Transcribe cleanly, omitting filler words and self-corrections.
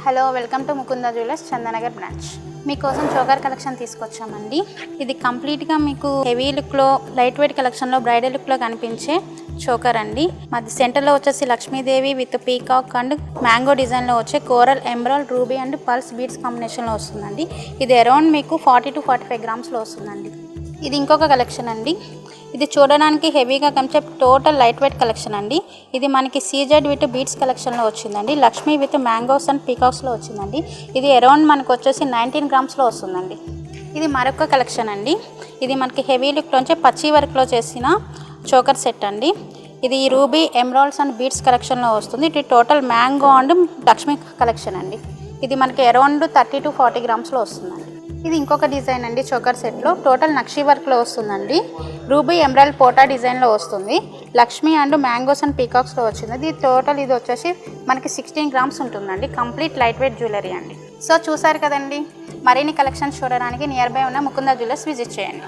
Hello, welcome to Mukunda jewellers Chandanagar branch. మీకోసం choker collection తీసుకొచ్చామండి. ఇది కంప్లీట్గా మీకు హెవీ లుక్లో, లైట్ వెయిట్ కలెక్షన్లో, బ్రైడల్ లుక్లో కనిపించే చోకర్ అండి. మాది సెంటర్లో వచ్చేసి Lakshmidevi with peacock and mango డిజైన్లో వచ్చే coral, emerald, ruby and pulse beads కాంబినేషన్లో వస్తుందండి. ఇది అరౌండ్ మీకు 40 to 45 గ్రామ్స్లో వస్తుందండి. ఇది ఇంకొక కలెక్షన్ అండి. ఇది చూడడానికి హెవీగా కనిపించే టోటల్ లైట్ వెయిట్ కలెక్షన్ అండి. ఇది మనకి సీజెడ్ విత్ బీడ్స్ కలెక్షన్లో వచ్చిందండి. లక్ష్మీ విత్ మ్యాంగోస్ అండ్ పీకాక్స్లో వచ్చిందండి. ఇది అరౌండ్ మనకు వచ్చేసి 19 గ్రామ్స్లో వస్తుందండి. ఇది మరొక కలెక్షన్ అండి. ఇది మనకి హెవీ లుక్లోంచే పచ్చి వర్క్లో చేసిన చోకర్ సెట్ అండి. ఇది రూబీ, ఎమరాల్డ్స్ అండ్ బీడ్స్ కలెక్షన్లో వస్తుంది. ఇది total mango and Lakshmi collection అండి. ఇది మనకి అరౌండ్ 30 to 40 గ్రామ్స్లో వస్తుందండి. ఇది ఇంకొక డిజైన్ అండి. చోకర్ సెట్లో టోటల్ నక్షీ వర్క్లో వస్తుందండి. రూబీ, ఎమరాల్డ్, పోటా డిజైన్లో వస్తుంది. లక్ష్మీ అండ్ మ్యాంగోస్ అండ్ పీకాక్స్లో వచ్చింది. ఇది వచ్చేసి మనకి 16 గ్రామ్స్ ఉంటుందండి. కంప్లీట్ లైట్ వెయిట్ జ్యువెలరీ అండి. సో చూసారు కదండి. మరిన్ని కలెక్షన్స్ చూడడానికి నియర్ బై ఉన్న ముకుంద జ్యువెలర్స్ విజిట్ చేయండి.